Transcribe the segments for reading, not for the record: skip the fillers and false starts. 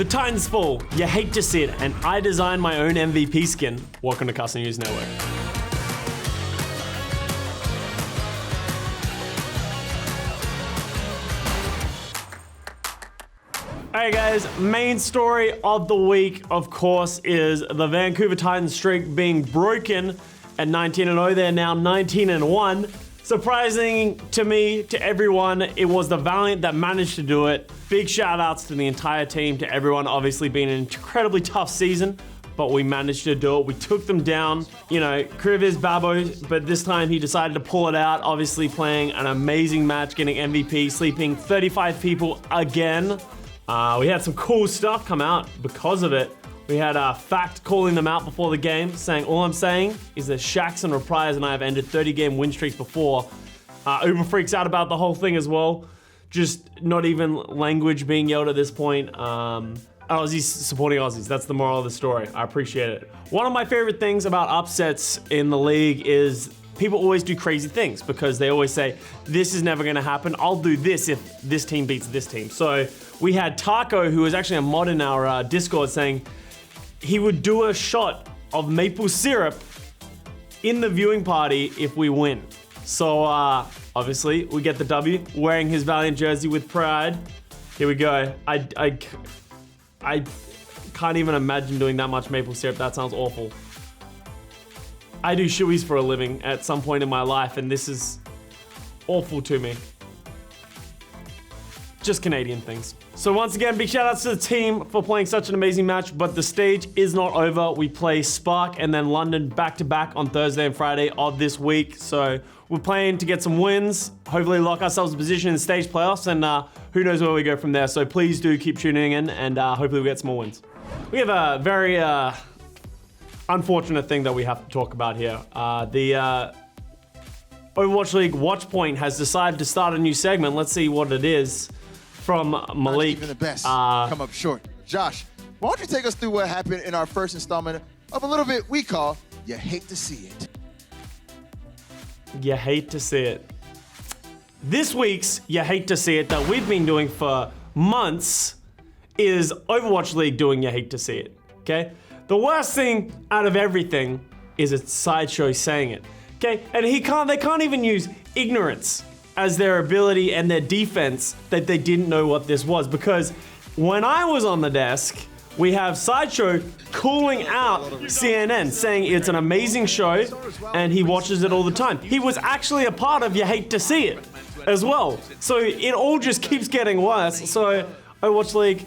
The Titans fall. You hate to see it, and I designed my own MVP skin. Welcome to Custa News Network. Alright guys, main story of the week, of course, is the Vancouver Titans streak being broken at 19-0. They're now 19-1. Surprising to me, to everyone, it was the Valiant that managed to do it. Big shout outs to the entire team, to everyone. Obviously been an incredibly tough season, but we managed to do it. We took them down. You know, Kriv is Babbo, but this time he decided to pull it out. Obviously playing an amazing match, getting MVP, sleeping 35 people again. We had some cool stuff come out because of it. We had Fact calling them out before the game, saying, all I'm saying is that Shax and Reprise and I have ended 30-game win streaks before. Uber freaks out about the whole thing as well. Just not even language being yelled at this point. Aussies supporting Aussies. That's the moral of the story. I appreciate it. One of my favorite things about upsets in the league is people always do crazy things because they always say, this is never gonna happen. I'll do this if this team beats this team. So we had Taco, who was actually a mod in our Discord, saying he would do a shot of maple syrup in the viewing party if we win. So obviously we get the W, wearing his Valiant jersey with pride. Here we go. I can't even imagine doing that much maple syrup. That sounds awful. I do shoeies for a living at some point in my life, and this is awful to me. Just Canadian things. So once again, big shout outs to the team for playing such an amazing match, but the stage is not over. We play Spark and then London back to back on Thursday and Friday of this week. So we're playing to get some wins, hopefully lock ourselves in position in the stage playoffs, and who knows where we go from there. So please do keep tuning in, and hopefully we get some more wins. We have a very unfortunate thing that we have to talk about here. The Overwatch League Watchpoint has decided to start a new segment. Let's see what it is. From Malik. Even the best come up short. Josh, why don't you take us through what happened in our first installment of a little bit we call You Hate to See It. You hate to see it. This week's You Hate to See It that we've been doing for months is Overwatch League doing You Hate to See It, okay? The worst thing out of everything is a Sideshow saying it, okay? And they can't even use ignorance as their ability and their defense that they didn't know what this was, because when I was on the desk, we have Sideshow calling out CNN, saying it's an amazing show and he watches it all the time. He was actually a part of You Hate to See It as well. So it all just keeps getting worse. So Overwatch League,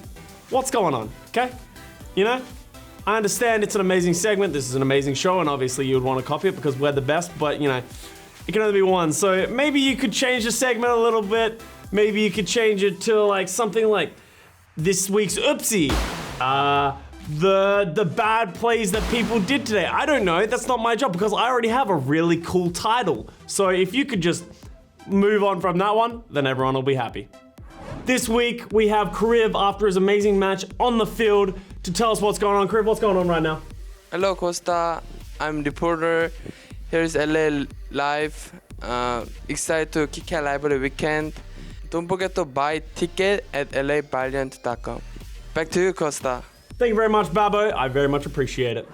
what's going on, okay? You know? I understand it's an amazing segment, this is an amazing show, and obviously you would want to copy it because we're the best, but you know, it can only be one. So maybe you could change the segment a little bit. Maybe you could change it to like something like this week's oopsie. The bad plays that people did today. I don't know, that's not my job because I already have a really cool title. So if you could just move on from that one, then everyone will be happy. This week we have Kriv after his amazing match on the field to tell us what's going on. Kriv, what's going on right now? Hello Custa, I'm reporter. Here's LA Live. Excited to kick out live on the weekend. Don't forget to buy ticket at lavaliant.com. Back to you, Custa. Thank you very much, Babbo. I very much appreciate it.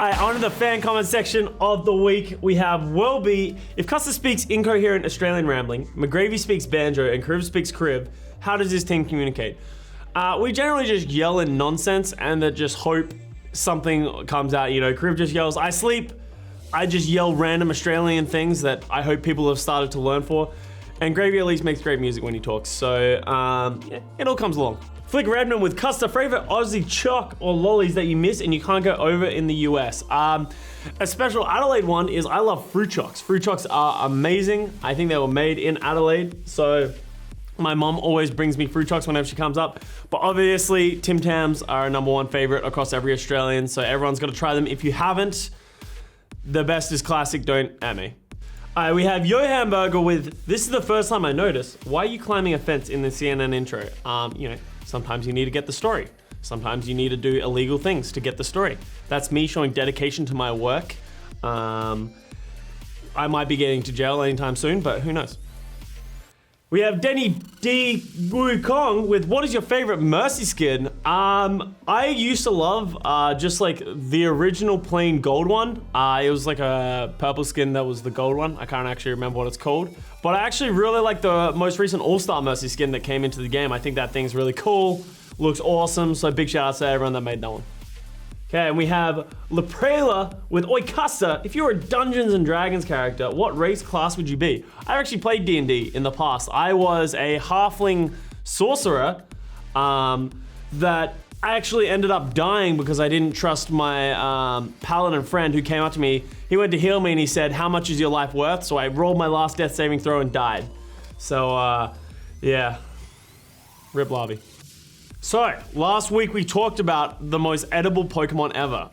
On to the fan comment section of the week. We have Welby. If Custa speaks incoherent Australian rambling, McGravy speaks banjo, and Kriv speaks Kriv, how does this team communicate? We generally just yell in nonsense and then just hope something comes out. You know, Kriv just yells, I sleep. I just yell random Australian things that I hope people have started to learn for. And Gravy at least makes great music when he talks. So, yeah, it all comes along. Flick Redmond with Custa, favorite Aussie choc or lollies that you miss and you can't go over in the US. A special Adelaide one is I love fruit chocs. Fruit chocs are amazing. I think they were made in Adelaide. So my mom always brings me fruit chocs whenever she comes up. But obviously, Tim Tams are a #1 favorite across every Australian. So everyone's got to try them. If you haven't, the best is classic, don't at me. We have Yo Hamburger with, this is the first time I noticed, why are you climbing a fence in the CNN intro? You know, sometimes you need to get the story. Sometimes you need to do illegal things to get the story. That's me showing dedication to my work. I might be getting to jail anytime soon, but who knows? We have Denny D. Wu Kong with, what is your favorite Mercy skin? I used to love just like the original plain gold one. It was like a purple skin that was the gold one. I can't actually remember what it's called. But I actually really like the most recent All-Star Mercy skin that came into the game. I think that thing's really cool. Looks awesome. So big shout out to everyone that made that one. Okay, and we have Leprela with Custa. If you were a Dungeons and Dragons character, what race class would you be? I actually played D&D in the past. I was a halfling sorcerer that I actually ended up dying because I didn't trust my paladin friend who came up to me. He went to heal me and he said, "How much is your life worth?" So I rolled my last death saving throw and died. So, yeah. Rip Larvae. So, last week we talked about the most edible Pokemon ever.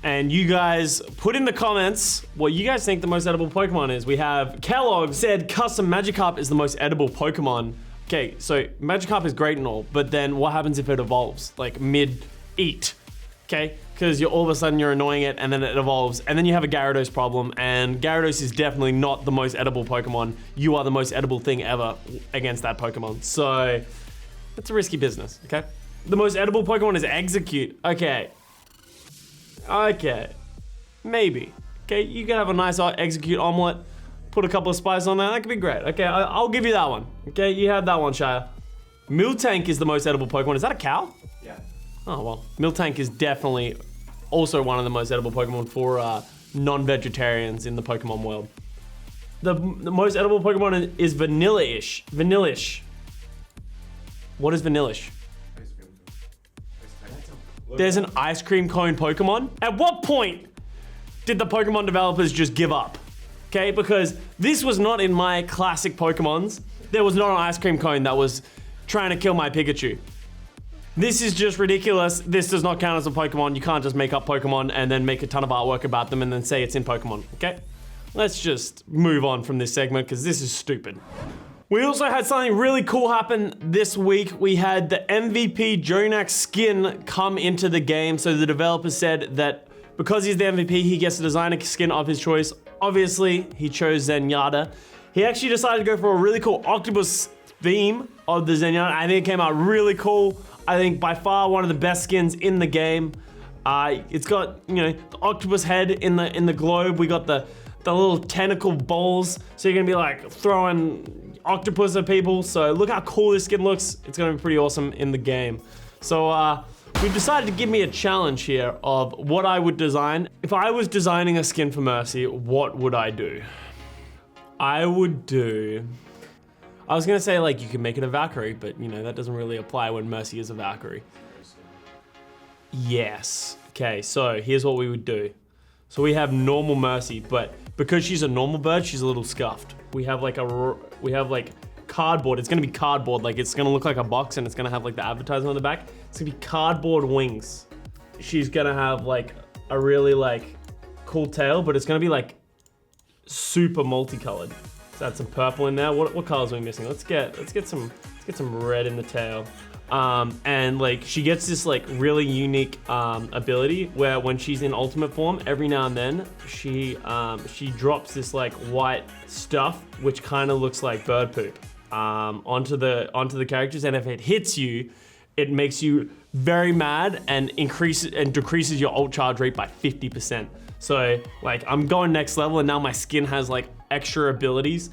And you guys put in the comments what you guys think the most edible Pokemon is. We have Kellogg said Custom Magikarp is the most edible Pokemon. Okay, so Magikarp is great and all, but then what happens if it evolves, like mid-eat? Okay, because all of a sudden you're annoying it and then it evolves, and then you have a Gyarados problem, and Gyarados is definitely not the most edible Pokemon. You are the most edible thing ever against that Pokemon. So, it's a risky business, okay? The most edible Pokemon is Execute. Okay. Maybe. Okay, you can have a nice Execute omelet, put a couple of spices on there, that could be great. Okay, I'll give you that one. Okay, you have that one, Shia. Miltank is the most edible Pokemon. Is that a cow? Yeah. Oh, well. Miltank is definitely also one of the most edible Pokemon for non-vegetarians in the Pokemon world. The most edible Pokemon is Vanilla-ish. Vanilla-ish. What is Vanilla-ish? There's an ice cream cone Pokemon? At what point did the Pokemon developers just give up? Okay, because this was not in my classic Pokemons. There was not an ice cream cone that was trying to kill my Pikachu. This is just ridiculous. This does not count as a Pokemon. You can't just make up Pokemon and then make a ton of artwork about them and then say it's in Pokemon, okay? Let's just move on from this segment because this is stupid. We also had something really cool happen this week. We had the MVP Jonax skin come into the game. So the developer said that because he's the MVP, he gets to design a skin of his choice. Obviously, he chose Zenyatta. He actually decided to go for a really cool octopus theme of the Zenyatta. I think it came out really cool. I think by far one of the best skins in the game. It's got, you know, the octopus head in the globe. We got the little tentacle balls. So you're gonna be like throwing octopus at people. So look how cool this skin looks. It's gonna be pretty awesome in the game. So we've decided to give me a challenge here of what I would design. If I was designing a skin for Mercy, what would I do? I was gonna say like you can make it a Valkyrie, but you know, that doesn't really apply when Mercy is a Valkyrie. Yes. Okay, so here's what we would do. So we have normal Mercy, but because she's a normal bird, she's a little scuffed. We have like cardboard. It's gonna be cardboard. Like it's gonna look like a box and it's gonna have like the advertisement on the back. It's gonna be cardboard wings. She's gonna have like a really like cool tail, but it's gonna be like super multicolored. So add some purple in there. What colors are we missing? Let's get some red in the tail. And like she gets this like really unique ability where when she's in ultimate form, every now and then she drops this like white stuff which kind of looks like bird poop onto the characters, and if it hits you, it makes you very mad and decreases your ult charge rate by 50%. So like I'm going next level and now my skin has like extra abilities,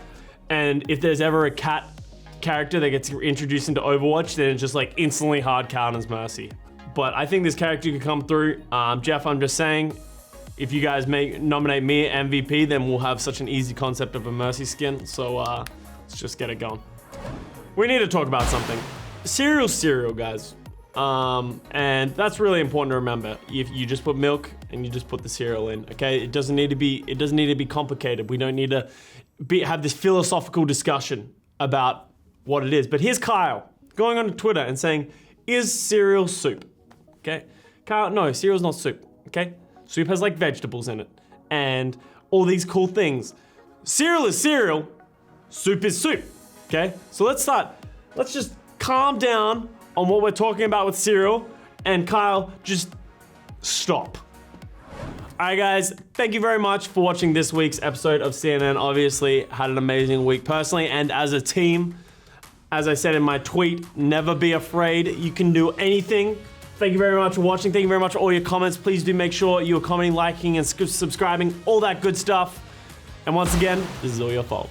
and if there's ever a cat character that gets introduced into Overwatch, then it's just like instantly hard counters Mercy. But I think this character could come through. Jeff, I'm just saying, if you guys nominate me MVP, then we'll have such an easy concept of a Mercy skin. So let's just get it going. We need to talk about something. Cereal, guys. And that's really important to remember. If you just put milk and you just put the cereal in, okay? It doesn't need to be complicated. We don't need to have this philosophical discussion about what it is. But here's Kyle going on to Twitter and saying, is cereal soup? Okay? Kyle, no, cereal's not soup, okay? Soup has like vegetables in it and all these cool things. Cereal is cereal, soup is soup, okay? So let's just calm down on what we're talking about with cereal, and Kyle, just stop. All right, guys, thank you very much for watching this week's episode of CNN. Obviously, had an amazing week personally and as a team. As I said in my tweet, never be afraid. You can do anything. Thank you very much for watching. Thank you very much for all your comments. Please do make sure you're commenting, liking, and subscribing, all that good stuff. And once again, this is all your fault.